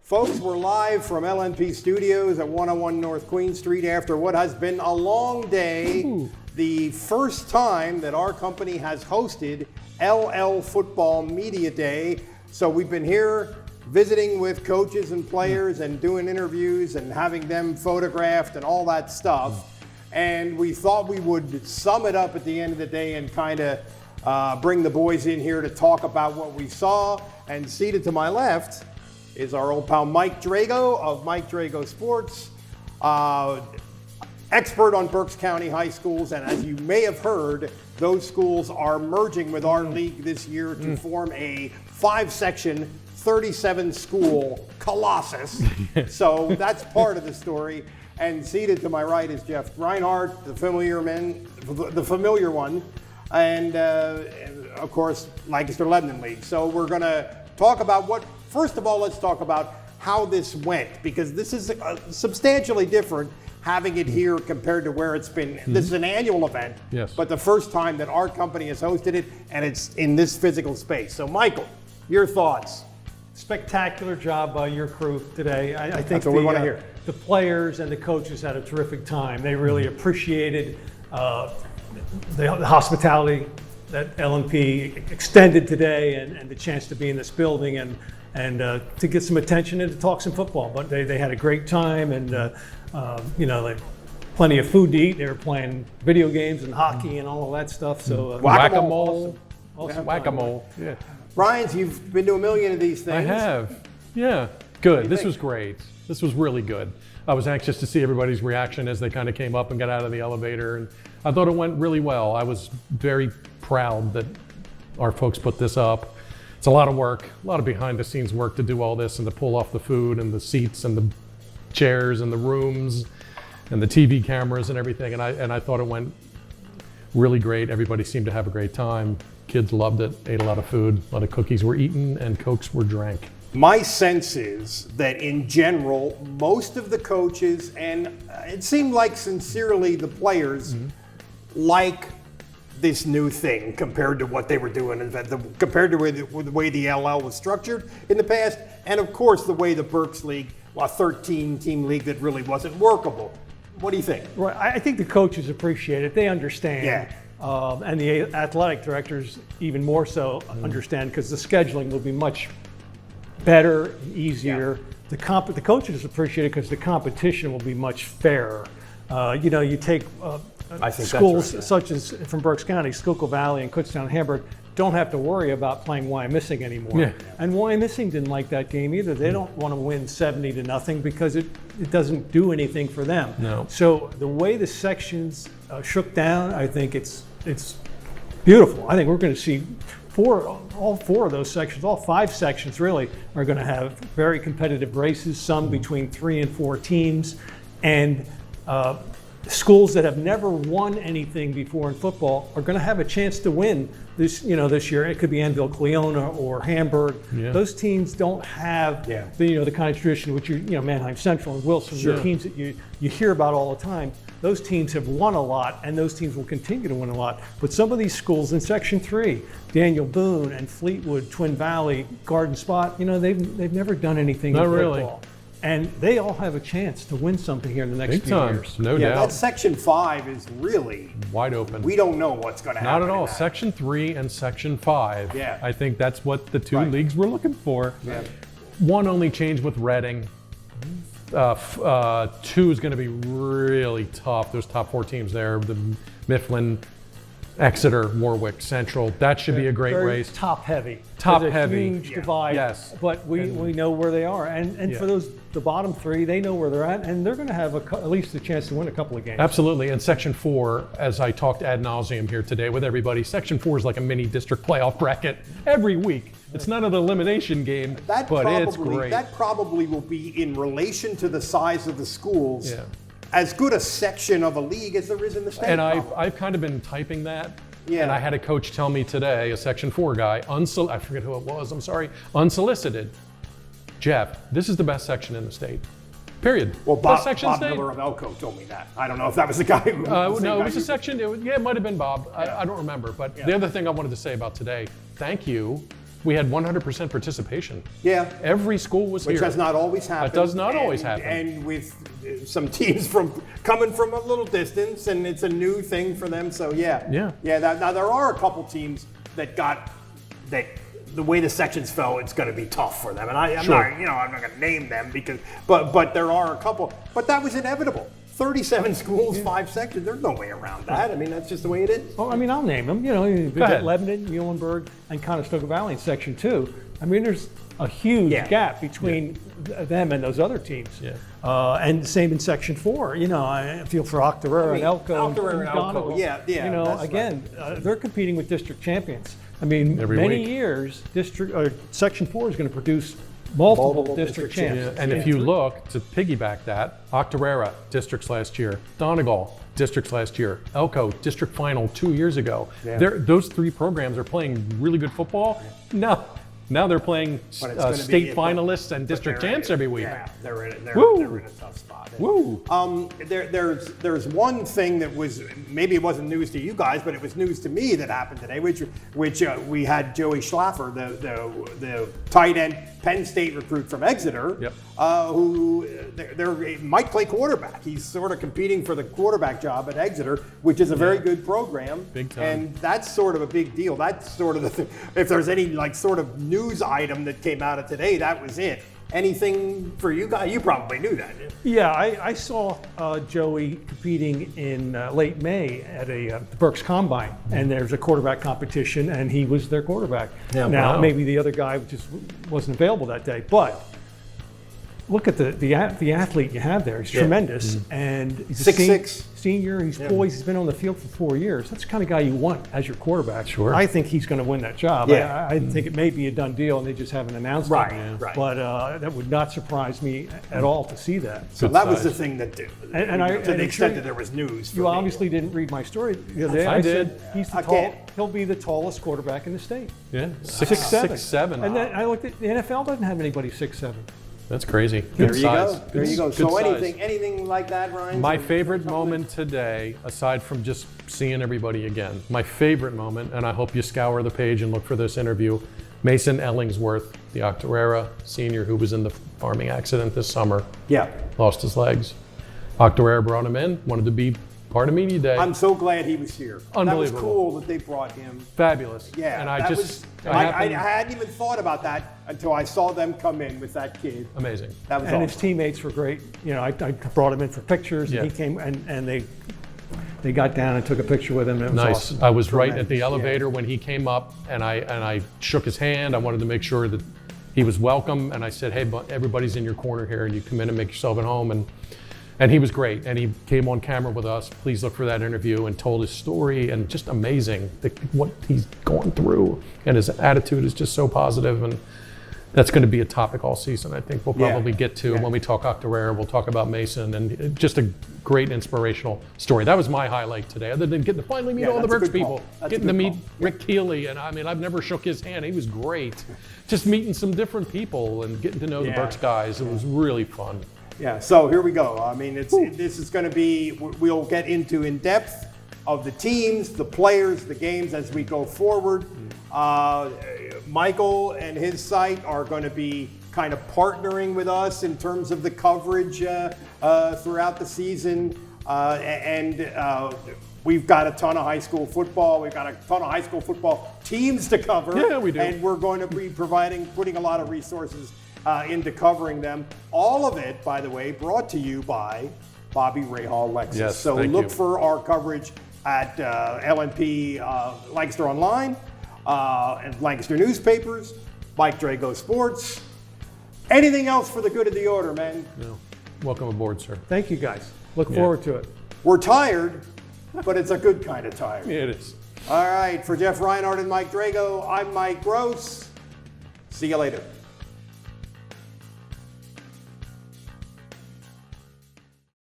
Folks, we're live from LNP Studios at 101 North Queen Street after what has been a long day. Ooh. The first time that our company has hosted LL Football Media Day. So we've been here visiting with coaches and players and doing interviews and having them photographed and all that stuff. And we thought we would sum it up at the end of the day and kind of bring the boys in here to talk about what we saw. And seated to my left is our old pal Mike Drago of Mike Drago Sports, expert on Berks County high schools. And as you may have heard, those schools are merging with our league this year to form a 5-section, 37-school colossus. So that's part of the story. And seated to my right is Jeff Reinhardt, the familiar one, and of course, Lancaster Lebanon League. So we're going to talk about first of all, let's talk about how this went, because this is substantially different having it here compared to where it's been. This is an annual event, Yes. but the first time that our company has hosted it, and it's in this physical space. So Michael, your thoughts? Spectacular job by your crew today. I think That's what we want to hear. The players and the coaches had a terrific time. They really appreciated the hospitality that LNP extended today and the chance to be in this building and to get some attention and to talk some football. But they had a great time and like plenty of food to eat. They were playing video games and hockey and all of that stuff. So Whack-a-mole. awesome Whack-a-mole. Yeah. Ryan's, you've been to a million of these things. I have. Yeah. Good. This think? was great. This was really good. I was anxious to see everybody's reaction as they kind of came up and got out of the elevator. And I thought it went really well. I was very proud that our folks put this up. It's a lot of work, a lot of behind the scenes work to do all this and to pull off the food and the seats and the chairs and the rooms and the TV cameras and everything. And I thought it went really great. Everybody seemed to have a great time. Kids loved it, ate a lot of food, a lot of cookies were eaten and Cokes were drank. My sense is that in general, most of the coaches, and it seemed like sincerely the players, like this new thing compared to what they were doing, compared to the way the LL was structured in the past, and of course the way the Berks League, a 13-team league that really wasn't workable. What do you think? Right. I think the coaches appreciate it. They understand. Yeah. And the athletic directors even more so understand because the scheduling will be much better, easier. Yeah. The coaches appreciate it because the competition will be much fairer. You take I think schools that's right, yeah. such as from Berks County, Schuylkill Valley and Kutztown, Hamburg, don't have to worry about playing Wyomissing anymore. Yeah. And Wyomissing didn't like that game either. They don't want to win 70-0 because it doesn't do anything for them. No. So the way the sections shook down, I think it's beautiful. I think we're going to see all four of those sections, all 5 sections really, are going to have very competitive races, some between 3 and 4 teams. And schools that have never won anything before in football are going to have a chance to win this year. It could be Anvil Cleona or Hamburg. Yeah. Those teams don't have the kind of tradition which Manheim Central and Wilson, Sure. the teams that you hear about all the time. Those teams have won a lot, and those teams will continue to win a lot. But some of these schools in Section 3, Daniel Boone and Fleetwood, Twin Valley, Garden Spot, they've never done anything Not in really. football. And they all have a chance to win something here in the next Big few time, years. no Yeah, that doubt. Section 5 is really, Wide open. we don't know what's going to happen. Not at all. in that. Section 3 and Section 5. Yeah. I think that's what the 2 Right. leagues were looking for. Yeah. One only change with Reading. 2 is going to be really tough. Those top 4 teams there, the Mifflin, Exeter, Warwick, Central. That should be a great Very race. top heavy. Top There's a heavy. huge Yeah. divide. Yes. But we know where they are. And Yeah. for the bottom 3, they know where they're at, and they're going to have at least a chance to win a couple of games. Absolutely. And Section 4, as I talked ad nauseum here today with everybody, Section 4 is like a mini district playoff bracket every week. It's not an elimination game, but it's great. That probably will be in relation to the size of the schools, Yeah. as good a section of a league as there is in the state. And probably. I've kind of been typing that. Yeah. And I had a coach tell me today, a Section 4 guy, I forget who it was, I'm sorry, unsolicited. Jeff, this is the best section in the state. Period. Well, Best Bob section in the state. Miller of Elko told me that. I don't know if that was the guy who. No, it was a section. It might have been Bob. Yeah. I don't remember. But the other thing I wanted to say about today, thank you. we had 100% participation. Yeah. Every school was Which here. has not always happened. does not and, always happen. And with some teams coming from a little distance, and it's a new thing for them. So yeah. Yeah. Now there are a couple teams that the way the sections fell, it's going to be tough for them. And I'm Sure. not, I'm not going to name them but there are a couple. But that was inevitable. 37 schools, 5 sections. There's no way around that. I mean, that's just the way it is. Well, I mean, I'll name them. You've got ahead. Lebanon, Muhlenberg, and Conestoga Valley in Section 2. I mean, there's a huge gap between them and those other teams. Yeah. And same in Section 4. I feel for Octorara and Elko. Octorara and Elko, Donegal. yeah, that's again, they're competing with district champions. I mean, Every many week. years, Section 4 is going to produce multiple district champions. And if you look to piggyback that, Octorara districts last year, Donegal districts last year, Elko district final 2 years ago. Those 3 programs are playing really good football. Now they're playing But it's gonna state be- finalists and district champs every week. Yeah, they're in Woo. a tough spot. Woo! There's one thing that was, maybe it wasn't news to you guys, but it was news to me that happened today, which we had Joey Schlaffer, the tight end Penn State recruit from Exeter, Yep. who might play quarterback. He's sort of competing for the quarterback job at Exeter, which is a very good program. Big time. And that's sort of a big deal. That's sort of the thing. If there's any sort of news item that came out of today, that was it. Anything for you guys? You probably knew that. Yeah, I saw Joey competing in late May at a Berks Combine, and there's a quarterback competition, and he was their quarterback. Yeah, now, wow. maybe the other guy just wasn't available that day, but look at the athlete you have there. He's tremendous, and he's a 6'6". senior. He's poised. He's been on the field for 4 years. That's the kind of guy you want as your quarterback. Sure. I think he's going to win that job. Yeah. I think it may be a done deal, and they just haven't announced Right, it. right. But that would not surprise me at all to see that. So Good that was the size. thing that did. And I- to and the I'm extent sure that there was news. for You me. obviously didn't read my story the other day. I said did. he's the Again. he'll be the tallest quarterback in the state. Yeah, 6'7". 6'7". And then I looked at the NFL doesn't have anybody 6'7". That's crazy. There Good you size. go. There you go. Good So size. anything like that, Ryan? My favorite moment today, aside from just seeing everybody again, my favorite moment, and I hope you scour the page and look for this interview, Mason Ellingsworth, the Octorara senior who was in the farming accident this summer, Yeah. lost his legs. Octorara brought him in, wanted to be part of Media Day. I'm so glad he was here. That was Unbelievable. cool that they brought him. Fabulous. Yeah. And I that just, was, I I happened- hadn't even thought about that until I saw them come in with that kid. amazing. That was And his awesome. teammates were great. I brought him in for pictures, Yeah. and he came and they got down and took a picture with him. And it was Nice. awesome. I was right at the Tremendous, elevator when he came up, and I shook his hand. I wanted to make sure that he was welcome, and I said, "Hey, but everybody's in your corner here, and you come in and make yourself at home." And he was great, and he came on camera with us. Please look for that interview, and told his story, and just amazing what he's going through, and his attitude is just so positive, and that's going to be a topic all season. I think we'll Yeah. probably get to Yeah. when we talk Octorara. We'll talk about Mason, and just a great inspirational story. That was my highlight today, other than getting to finally meet Yeah, all the that's a Berks good call. people, That's a getting to good meet call. Rick Keeley, and I mean, I've never shook his hand. He was great. Just meeting some different people and getting to know the Yeah. Berks guys. It was really fun. Yeah, so here we go. I mean, this is going to be, we'll get into in depth of the teams, the players, the games as we go forward. Michael and his site are going to be kind of partnering with us in terms of the coverage throughout the season. We've got a ton of high school football. We've got a ton of high school football teams to cover. Yeah, we do. And we're going to be putting a lot of resources into covering them. All of it, by the way, brought to you by Bobby Rahal Lexus. Yes, so thank look you. for our coverage at LNP Lancaster Online and Lancaster Newspapers, Mike Drago Sports. Anything else for the good of the order, man? No. Welcome aboard, sir. Thank you guys. Look forward to it. We're tired, but it's a good kind of tired. Yeah, it is. All right, for Jeff Reinhardt and Mike Drago, I'm Mike Gross. See you later.